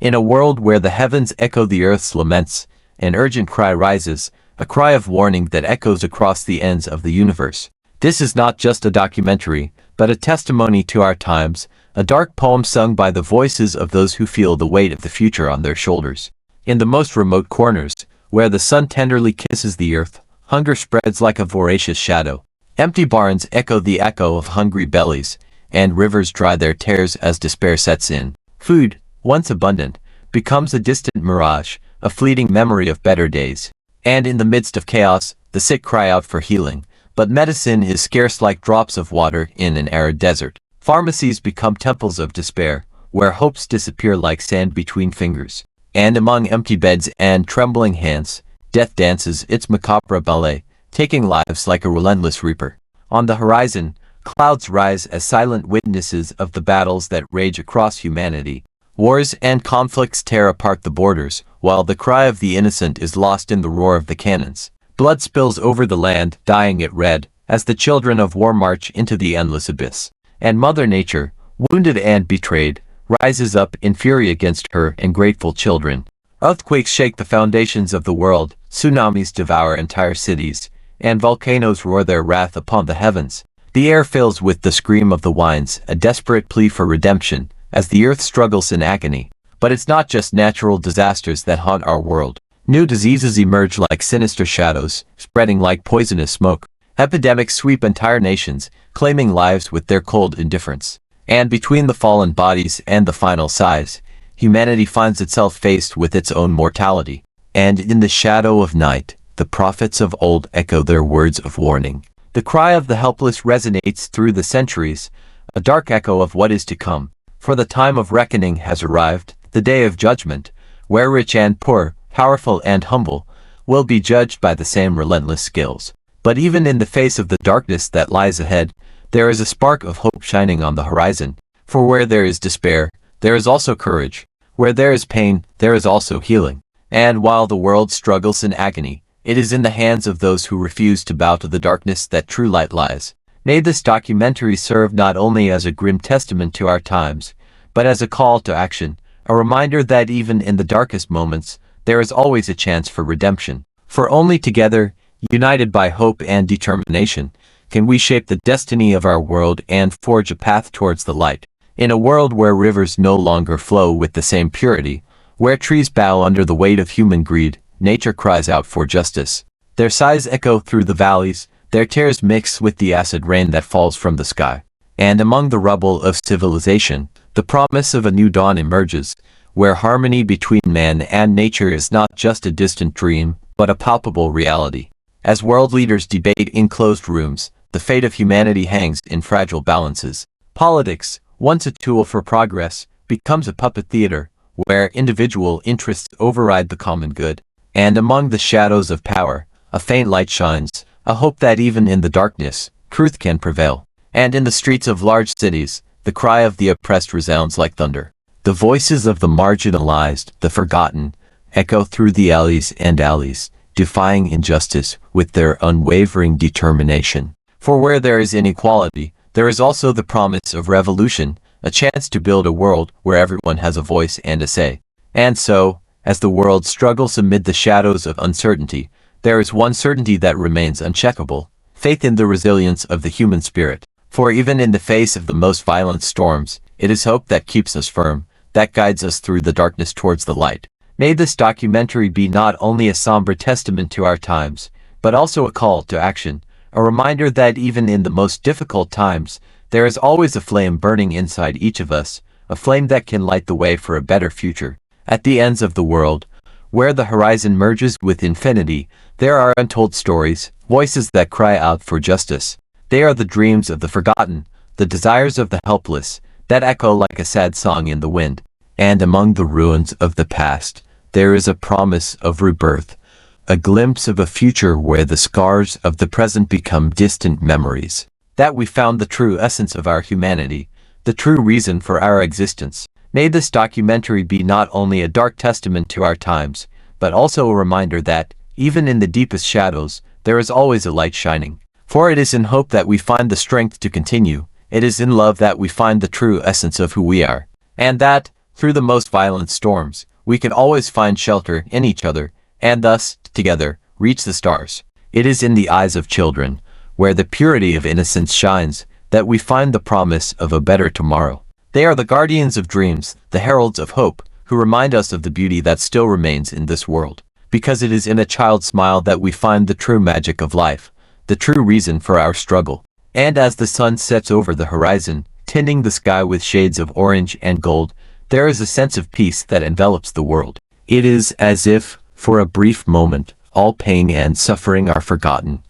In a world where the heavens echo the earth's laments, an urgent cry rises, a cry of warning that echoes across the ends of the universe. This is not just a documentary, but a testimony to our times, a dark poem sung by the voices of those who feel the weight of the future on their shoulders. In the most remote corners, where the sun tenderly kisses the earth, hunger spreads like a voracious shadow. Empty barns echo the echo of hungry bellies, and rivers dry their tears as despair sets in. Food, once abundant, becomes a distant mirage, a fleeting memory of better days. And in the midst of chaos, the sick cry out for healing, but medicine is scarce like drops of water in an arid desert. Pharmacies become temples of despair, where hopes disappear like sand between fingers. And among empty beds and trembling hands, death dances its macabre ballet, taking lives like a relentless reaper. On the horizon, clouds rise as silent witnesses of the battles that rage across humanity. Wars and conflicts tear apart the borders, while the cry of the innocent is lost in the roar of the cannons. Blood spills over the land, dyeing it red, as the children of war march into the endless abyss. And Mother Nature, wounded and betrayed, rises up in fury against her ungrateful children. Earthquakes shake the foundations of the world, tsunamis devour entire cities, and volcanoes roar their wrath upon the heavens. The air fills with the scream of the winds, a desperate plea for redemption, as the earth struggles in agony. But it's not just natural disasters that haunt our world. New diseases emerge like sinister shadows, spreading like poisonous smoke. Epidemics sweep entire nations, claiming lives with their cold indifference. And between the fallen bodies and the final sighs, humanity finds itself faced with its own mortality. And in the shadow of night, the prophets of old echo their words of warning. The cry of the helpless resonates through the centuries, a dark echo of what is to come. For the time of reckoning has arrived, the day of judgment, where rich and poor, powerful and humble, will be judged by the same relentless scales. But even in the face of the darkness that lies ahead, there is a spark of hope shining on the horizon. For where there is despair, there is also courage. Where there is pain, there is also healing. And while the world struggles in agony, it is in the hands of those who refuse to bow to the darkness that true light lies. May this documentary serve not only as a grim testament to our times, but as a call to action, a reminder that even in the darkest moments, there is always a chance for redemption. For only together, united by hope and determination, can we shape the destiny of our world and forge a path towards the light. In a world where rivers no longer flow with the same purity, where trees bow under the weight of human greed, nature cries out for justice. Their sighs echo through the valleys, their tears mix with the acid rain that falls from the sky. And among the rubble of civilization, the promise of a new dawn emerges, where harmony between man and nature is not just a distant dream, but a palpable reality. As world leaders debate in closed rooms, the fate of humanity hangs in fragile balances. Politics, once a tool for progress, becomes a puppet theater, where individual interests override the common good. And among the shadows of power, a faint light shines, a hope that even in the darkness, truth can prevail. And in the streets of large cities, the cry of the oppressed resounds like thunder. The voices of the marginalized, the forgotten, echo through the alleys and alleys, defying injustice with their unwavering determination. For where there is inequality, there is also the promise of revolution, a chance to build a world where everyone has a voice and a say. And so, as the world struggles amid the shadows of uncertainty, there is one certainty that remains uncheckable: faith in the resilience of the human spirit. For even in the face of the most violent storms, it is hope that keeps us firm, that guides us through the darkness towards the light. May this documentary be not only a somber testament to our times, but also a call to action, a reminder that even in the most difficult times, there is always a flame burning inside each of us, a flame that can light the way for a better future. At the ends of the world, where the horizon merges with infinity, there are untold stories, voices that cry out for justice. They are the dreams of the forgotten, the desires of the helpless, that echo like a sad song in the wind. And among the ruins of the past, there is a promise of rebirth, a glimpse of a future where the scars of the present become distant memories. That we found the true essence of our humanity, the true reason for our existence. May this documentary be not only a dark testament to our times, but also a reminder that, even in the deepest shadows, there is always a light shining. For it is in hope that we find the strength to continue, it is in love that we find the true essence of who we are. And that, through the most violent storms, we can always find shelter in each other, and thus, together, reach the stars. It is in the eyes of children, where the purity of innocence shines, that we find the promise of a better tomorrow. They are the guardians of dreams, the heralds of hope, who remind us of the beauty that still remains in this world. Because it is in a child's smile that we find the true magic of life, the true reason for our struggle. And as the sun sets over the horizon, tinting the sky with shades of orange and gold, there is a sense of peace that envelops the world. It is as if, for a brief moment, all pain and suffering are forgotten,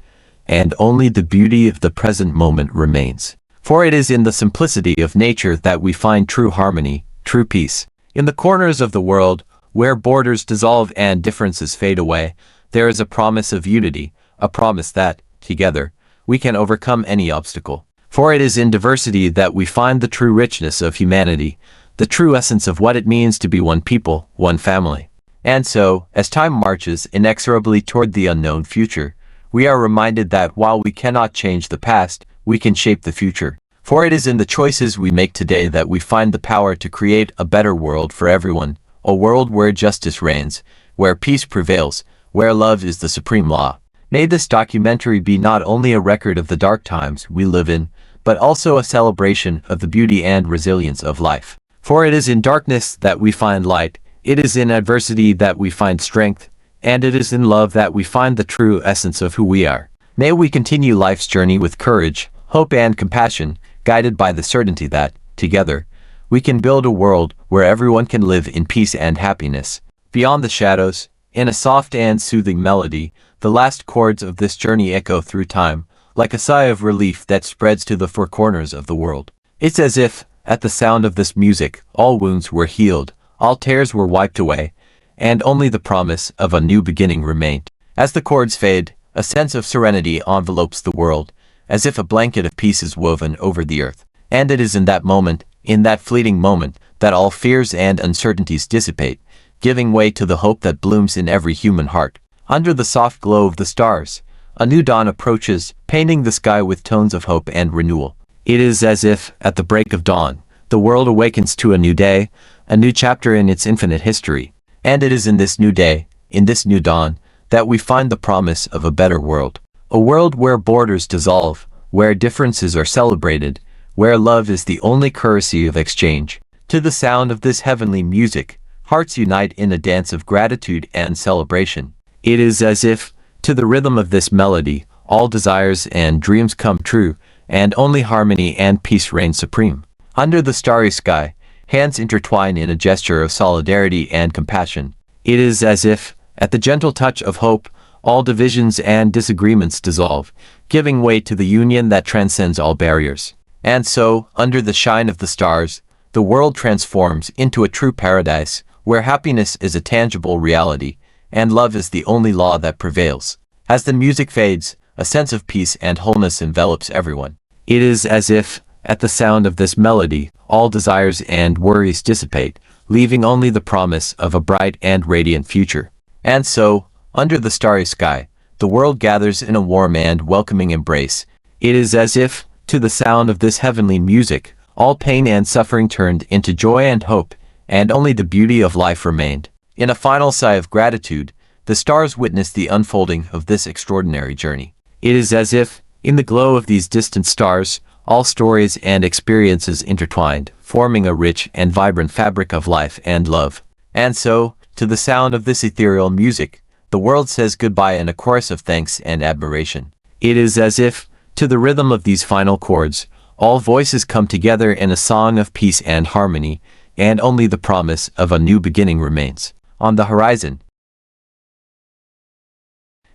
and only the beauty of the present moment remains. For it is in the simplicity of nature that we find true harmony, true peace. In the corners of the world, where borders dissolve and differences fade away, there is a promise of unity, a promise that, together, we can overcome any obstacle. For it is in diversity that we find the true richness of humanity, the true essence of what it means to be one people, one family. And so, as time marches inexorably toward the unknown future, we are reminded that while we cannot change the past, we can shape the future. For it is in the choices we make today that we find the power to create a better world for everyone, a world where justice reigns, where peace prevails, where love is the supreme law. May this documentary be not only a record of the dark times we live in, but also a celebration of the beauty and resilience of life. For it is in darkness that we find light, it is in adversity that we find strength, and it is in love that we find the true essence of who we are. May we continue life's journey with courage, hope and compassion, guided by the certainty that, together, we can build a world where everyone can live in peace and happiness. Beyond the shadows, in a soft and soothing melody, the last chords of this journey echo through time, like a sigh of relief that spreads to the four corners of the world. It's as if, at the sound of this music, all wounds were healed, all tears were wiped away, and only the promise of a new beginning remained. As the chords fade, a sense of serenity envelopes the world, as if a blanket of peace is woven over the earth. And it is in that moment, in that fleeting moment, that all fears and uncertainties dissipate, giving way to the hope that blooms in every human heart. Under the soft glow of the stars, a new dawn approaches, painting the sky with tones of hope and renewal. It is as if, at the break of dawn, the world awakens to a new day, a new chapter in its infinite history. And it is in this new day, in this new dawn, that we find the promise of a better world. A world where borders dissolve, where differences are celebrated, where love is the only currency of exchange. To the sound of this heavenly music, hearts unite in a dance of gratitude and celebration. It is as if, to the rhythm of this melody, all desires and dreams come true, and only harmony and peace reign supreme. Under the starry sky, hands intertwine in a gesture of solidarity and compassion. It is as if, at the gentle touch of hope, all divisions and disagreements dissolve, giving way to the union that transcends all barriers. And so, under the shine of the stars, the world transforms into a true paradise, where happiness is a tangible reality, and love is the only law that prevails. As the music fades, a sense of peace and wholeness envelops everyone. It is as if, at the sound of this melody, all desires and worries dissipate, leaving only the promise of a bright and radiant future. And so, under the starry sky, the world gathers in a warm and welcoming embrace. It is as if, to the sound of this heavenly music, all pain and suffering turned into joy and hope, and only the beauty of life remained. In a final sigh of gratitude, the stars witness the unfolding of this extraordinary journey. It is as if, in the glow of these distant stars, all stories and experiences intertwined, forming a rich and vibrant fabric of life and love. And so, to the sound of this ethereal music, the world says goodbye in a chorus of thanks and admiration. It is as if, to the rhythm of these final chords, all voices come together in a song of peace and harmony, and only the promise of a new beginning remains. On the horizon,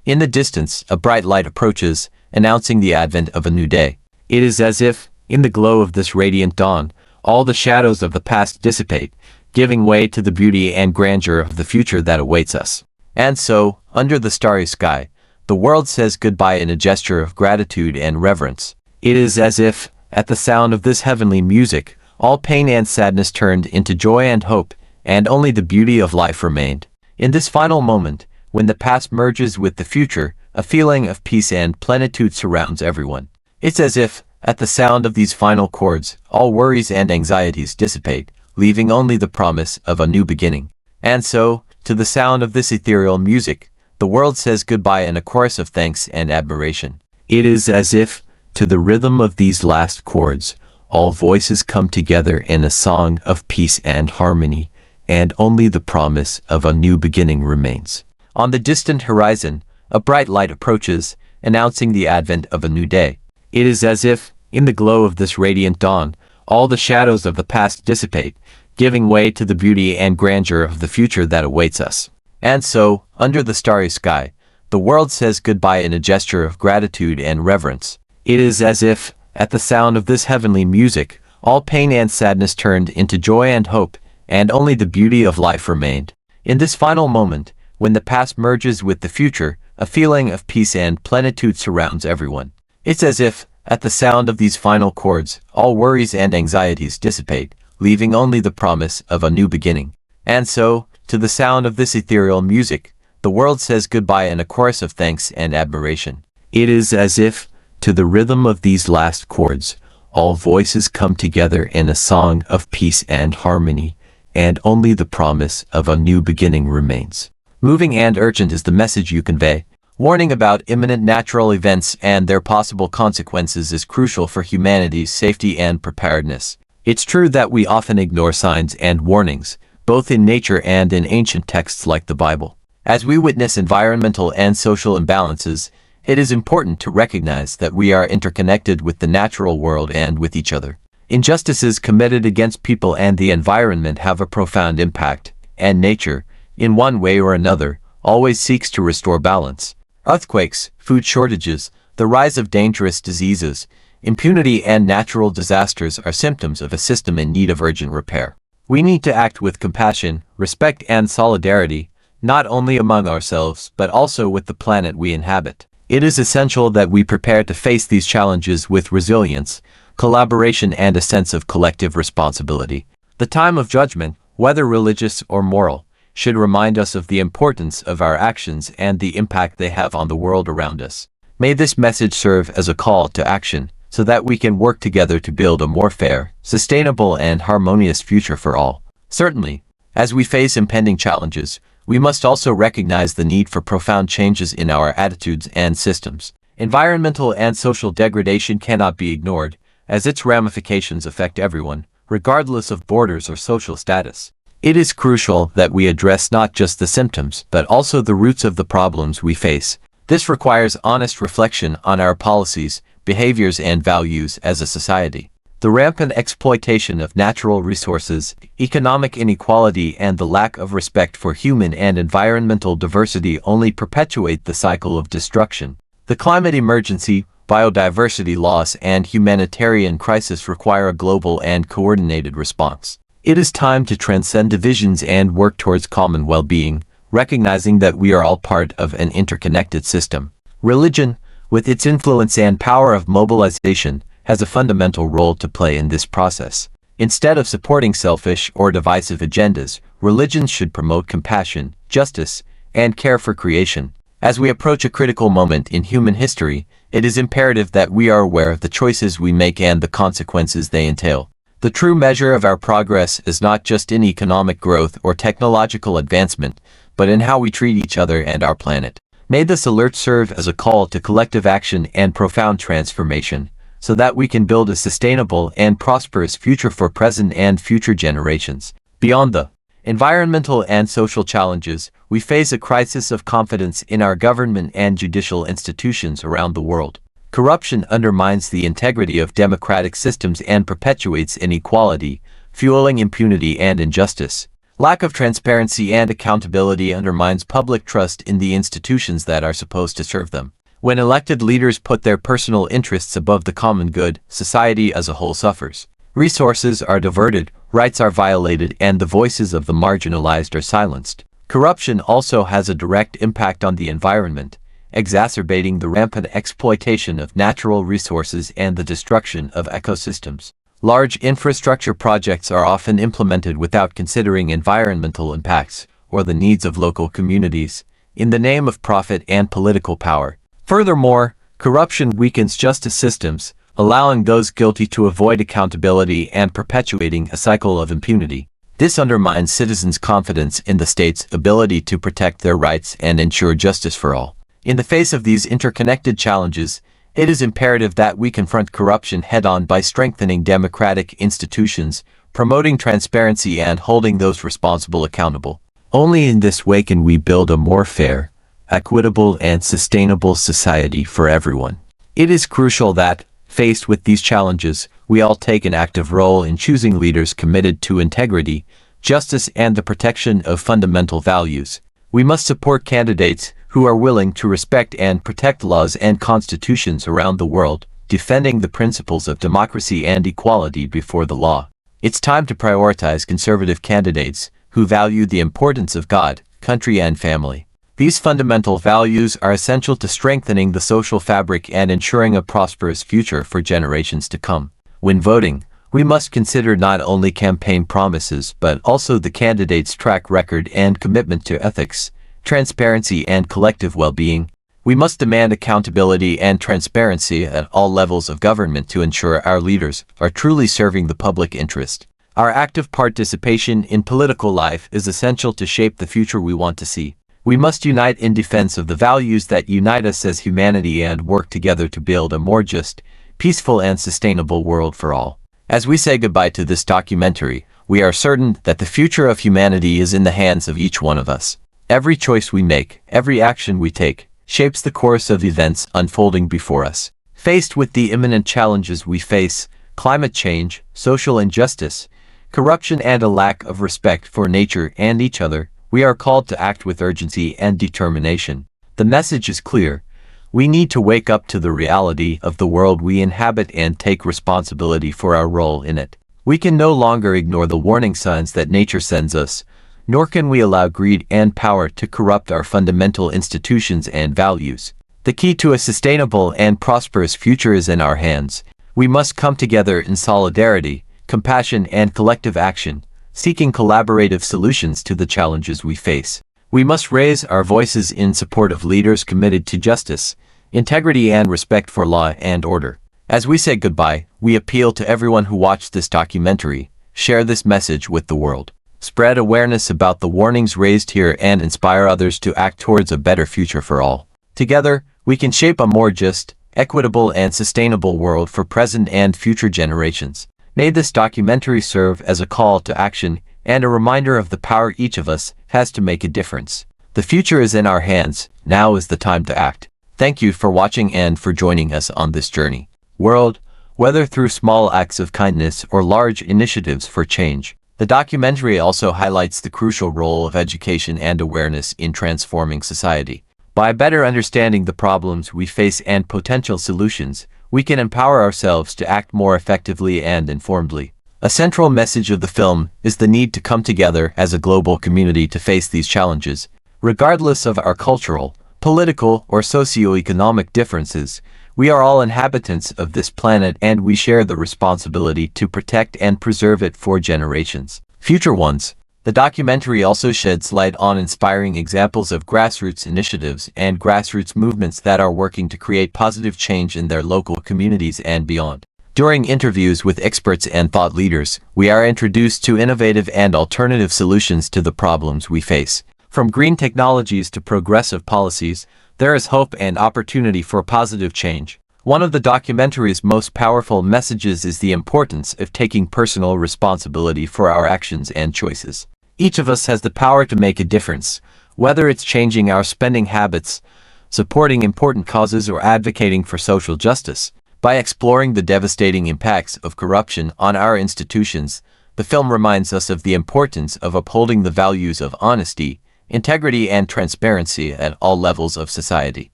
in the distance, a bright light approaches, announcing the advent of a new day. It is as if, in the glow of this radiant dawn, all the shadows of the past dissipate, giving way to the beauty and grandeur of the future that awaits us. And so, under the starry sky, the world says goodbye in a gesture of gratitude and reverence. It is as if, at the sound of this heavenly music, all pain and sadness turned into joy and hope, and only the beauty of life remained. In this final moment, when the past merges with the future, a feeling of peace and plenitude surrounds everyone. It's as if, at the sound of these final chords, all worries and anxieties dissipate, leaving only the promise of a new beginning. And so, to the sound of this ethereal music, the world says goodbye in a chorus of thanks and admiration. It is as if, to the rhythm of these last chords, all voices come together in a song of peace and harmony, and only the promise of a new beginning remains. On the distant horizon, a bright light approaches, announcing the advent of a new day. It is as if, in the glow of this radiant dawn, all the shadows of the past dissipate, giving way to the beauty and grandeur of the future that awaits us. And so, under the starry sky, the world says goodbye in a gesture of gratitude and reverence. It is as if, at the sound of this heavenly music, all pain and sadness turned into joy and hope, and only the beauty of life remained. In this final moment, when the past merges with the future, a feeling of peace and plenitude surrounds everyone. It's as if, at the sound of these final chords, all worries and anxieties dissipate, leaving only the promise of a new beginning. And so, to the sound of this ethereal music, the world says goodbye in a chorus of thanks and admiration. It is as if, to the rhythm of these last chords, all voices come together in a song of peace and harmony, and only the promise of a new beginning remains. Moving and urgent is the message you convey. Warning about imminent natural events and their possible consequences is crucial for humanity's safety and preparedness. It's true that we often ignore signs and warnings, both in nature and in ancient texts like the Bible. As we witness environmental and social imbalances, it is important to recognize that we are interconnected with the natural world and with each other. Injustices committed against people and the environment have a profound impact, and nature, in one way or another, always seeks to restore balance. Earthquakes, food shortages, the rise of dangerous diseases, impunity and natural disasters are symptoms of a system in need of urgent repair. We need to act with compassion, respect and solidarity, not only among ourselves but also with the planet we inhabit. It is essential that we prepare to face these challenges with resilience, collaboration and a sense of collective responsibility. The time of judgment, whether religious or moral, should remind us of the importance of our actions and the impact they have on the world around us. May this message serve as a call to action, so that we can work together to build a more fair, sustainable and harmonious future for all. Certainly, as we face impending challenges, we must also recognize the need for profound changes in our attitudes and systems. Environmental and social degradation cannot be ignored, as its ramifications affect everyone, regardless of borders or social status. It is crucial that we address not just the symptoms, but also the roots of the problems we face. This requires honest reflection on our policies, behaviors and values as a society. The rampant exploitation of natural resources, economic inequality and the lack of respect for human and environmental diversity only perpetuate the cycle of destruction. The climate emergency, biodiversity loss and humanitarian crisis require a global and coordinated response. It is time to transcend divisions and work towards common well-being, recognizing that we are all part of an interconnected system. Religion, with its influence and power of mobilization, has a fundamental role to play in this process. Instead of supporting selfish or divisive agendas, religions should promote compassion, justice, and care for creation. As we approach a critical moment in human history, it is imperative that we are aware of the choices we make and the consequences they entail. The true measure of our progress is not just in economic growth or technological advancement, but in how we treat each other and our planet. May this alert serve as a call to collective action and profound transformation, so that we can build a sustainable and prosperous future for present and future generations. Beyond the environmental and social challenges, we face a crisis of confidence in our government and judicial institutions around the world. Corruption undermines the integrity of democratic systems and perpetuates inequality, fueling impunity and injustice. Lack of transparency and accountability undermines public trust in the institutions that are supposed to serve them. When elected leaders put their personal interests above the common good, society as a whole suffers. Resources are diverted, rights are violated, and the voices of the marginalized are silenced. Corruption also has a direct impact on the environment, exacerbating the rampant exploitation of natural resources and the destruction of ecosystems. Large infrastructure projects are often implemented without considering environmental impacts or the needs of local communities, in the name of profit and political power. Furthermore, corruption weakens justice systems, allowing those guilty to avoid accountability and perpetuating a cycle of impunity. This undermines citizens' confidence in the state's ability to protect their rights and ensure justice for all. In the face of these interconnected challenges, it is imperative that we confront corruption head-on by strengthening democratic institutions, promoting transparency, and holding those responsible accountable. Only in this way can we build a more fair, equitable, and sustainable society for everyone. It is crucial that, faced with these challenges, we all take an active role in choosing leaders committed to integrity, justice, and the protection of fundamental values. We must support candidates who are willing to respect and protect laws and constitutions around the world, defending the principles of democracy and equality before the law. It's time to prioritize conservative candidates who value the importance of God, country, and family. These fundamental values are essential to strengthening the social fabric and ensuring a prosperous future for generations to come. When voting, we must consider not only campaign promises but also the candidate's track record and commitment to ethics, transparency, and collective well-being. We must demand accountability and transparency at all levels of government to ensure our leaders are truly serving the public interest. Our active participation in political life is essential to shape the future we want to see. We must unite in defense of the values that unite us as humanity and work together to build a more just, peaceful, and sustainable world for all. As we say goodbye to this documentary, we are certain that the future of humanity is in the hands of each one of us. Every choice we make, every action we take, shapes the course of events unfolding before us. Faced with the imminent challenges we face, climate change, social injustice, corruption, and a lack of respect for nature and each other, we are called to act with urgency and determination. The message is clear. We need to wake up to the reality of the world we inhabit and take responsibility for our role in it. We can no longer ignore the warning signs that nature sends us, nor can we allow greed and power to corrupt our fundamental institutions and values. The key to a sustainable and prosperous future is in our hands. We must come together in solidarity, compassion, and collective action, seeking collaborative solutions to the challenges we face. We must raise our voices in support of leaders committed to justice, integrity, and respect for law and order. As we say goodbye, we appeal to everyone who watched this documentary: share this message with the world. Spread awareness about the warnings raised here and inspire others to act towards a better future for all. Together, we can shape a more just, equitable, and sustainable world for present and future generations. May this documentary serve as a call to action and a reminder of the power each of us has to make a difference. The future is in our hands. Now is the time to act. Thank you for watching and for joining us on this journey. World, whether through small acts of kindness or large initiatives for change. The documentary also highlights the crucial role of education and awareness in transforming society. By better understanding the problems we face and potential solutions, we can empower ourselves to act more effectively and informedly. A central message of the film is the need to come together as a global community to face these challenges. Regardless of our cultural, political, or socio-economic differences, we are all inhabitants of this planet and we share the responsibility to protect and preserve it for generations. Future ones. The documentary also sheds light on inspiring examples of grassroots initiatives and grassroots movements that are working to create positive change in their local communities and beyond. During interviews with experts and thought leaders, we are introduced to innovative and alternative solutions to the problems we face. From green technologies to progressive policies, there is hope and opportunity for positive change. One of the documentary's most powerful messages is the importance of taking personal responsibility for our actions and choices. Each of us has the power to make a difference, whether it's changing our spending habits, supporting important causes, or advocating for social justice. By exploring the devastating impacts of corruption on our institutions, the film reminds us of the importance of upholding the values of honesty, integrity, and transparency at all levels of society.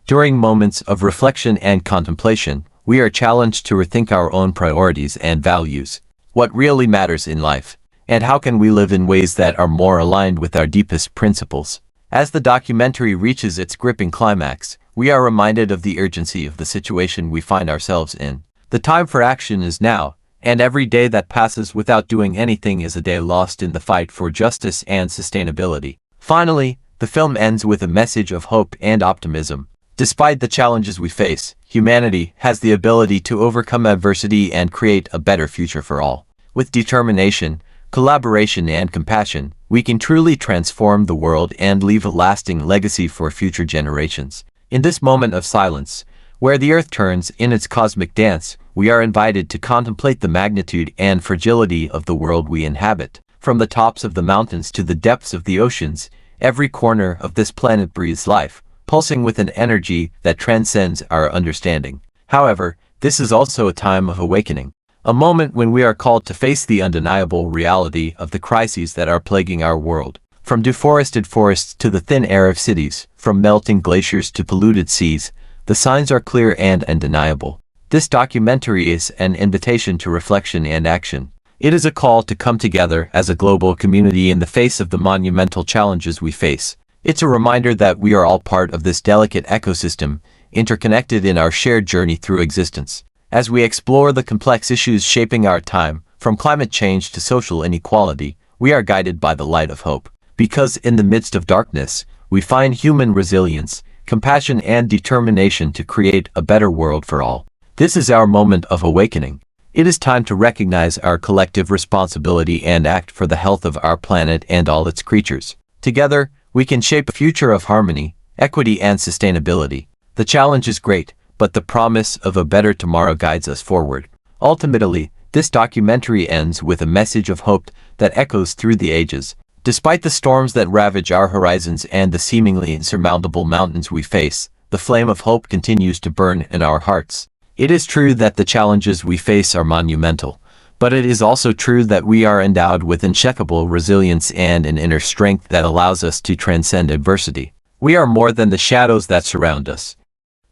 During moments of reflection and contemplation, we are challenged to rethink our own priorities and values. What really matters in life, and how can we live in ways that are more aligned with our deepest principles? As the documentary reaches its gripping climax, we are reminded of the urgency of the situation we find ourselves in. The time for action is now, and every day that passes without doing anything is a day lost in the fight for justice and sustainability. Finally, the film ends with a message of hope and optimism. Despite the challenges we face, humanity has the ability to overcome adversity and create a better future for all. With determination, collaboration, and compassion, we can truly transform the world and leave a lasting legacy for future generations. In this moment of silence, where the earth turns in its cosmic dance, we are invited to contemplate the magnitude and fragility of the world we inhabit. From the tops of the mountains to the depths of the oceans, every corner of this planet breathes life, pulsing with an energy that transcends our understanding. However, this is also a time of awakening, a moment when we are called to face the undeniable reality of the crises that are plaguing our world. From deforested forests to the thin air of cities, from melting glaciers to polluted seas, the signs are clear and undeniable. This documentary is an invitation to reflection and action. It is a call to come together as a global community in the face of the monumental challenges we face. It's a reminder that we are all part of this delicate ecosystem, interconnected in our shared journey through existence. As we explore the complex issues shaping our time, from climate change to social inequality, we are guided by the light of hope. Because in the midst of darkness, we find human resilience, compassion, and determination to create a better world for all. This is our moment of awakening. It is time to recognize our collective responsibility and act for the health of our planet and all its creatures. Together, we can shape a future of harmony, equity, and sustainability. The challenge is great, but the promise of a better tomorrow guides us forward. Ultimately, this documentary ends with a message of hope that echoes through the ages. Despite the storms that ravage our horizons and the seemingly insurmountable mountains we face, the flame of hope continues to burn in our hearts. It is true that the challenges we face are monumental, but it is also true that we are endowed with unshakable resilience and an inner strength that allows us to transcend adversity. We are more than the shadows that surround us.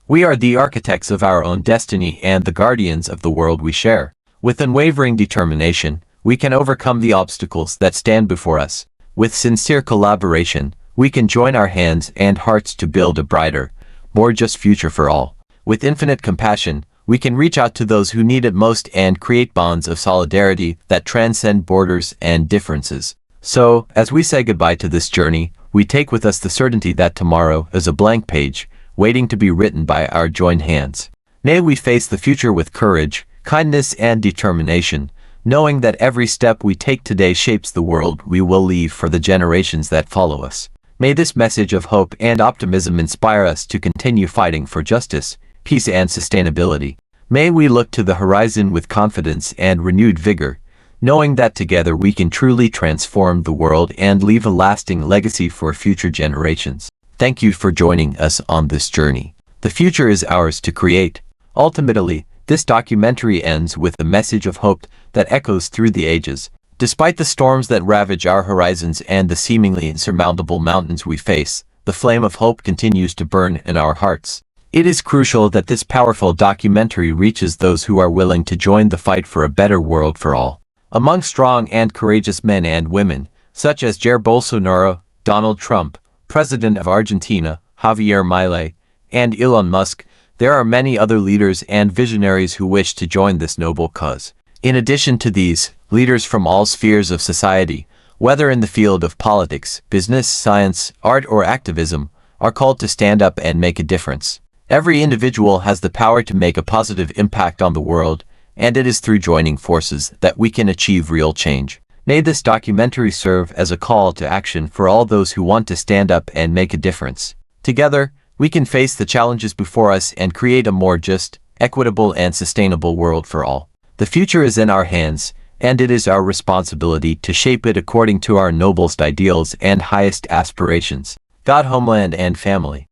We are the architects of our own destiny and the guardians of the world we share. With unwavering determination, we can overcome the obstacles that stand before us. With sincere collaboration, we can join our hands and hearts to build a brighter, more just future for all. With infinite compassion, we can reach out to those who need it most and create bonds of solidarity that transcend borders and differences. So, as we say goodbye to this journey, we take with us the certainty that tomorrow is a blank page, waiting to be written by our joined hands. May we face the future with courage, kindness, and determination, knowing that every step we take today shapes the world we will leave for the generations that follow us. May this message of hope and optimism inspire us to continue fighting for justice, peace, and sustainability. May we look to the horizon with confidence and renewed vigor, knowing that together we can truly transform the world and leave a lasting legacy for future generations. Thank you for joining us on this journey. The future is ours to create. Ultimately, this documentary ends with a message of hope that echoes through the ages. Despite the storms that ravage our horizons and the seemingly insurmountable mountains we face, the flame of hope continues to burn in our hearts. It is crucial that this powerful documentary reaches those who are willing to join the fight for a better world for all. Among strong and courageous men and women, such as Jair Bolsonaro, Donald Trump, President of Argentina, Javier Milei, and Elon Musk, there are many other leaders and visionaries who wish to join this noble cause. In addition to these, leaders from all spheres of society, whether in the field of politics, business, science, art, or activism, are called to stand up and make a difference. Every individual has the power to make a positive impact on the world, and it is through joining forces that we can achieve real change. May this documentary serve as a call to action for all those who want to stand up and make a difference. Together, we can face the challenges before us and create a more just, equitable, and sustainable world for all. The future is in our hands, and it is our responsibility to shape it according to our noblest ideals and highest aspirations. God, homeland, and family.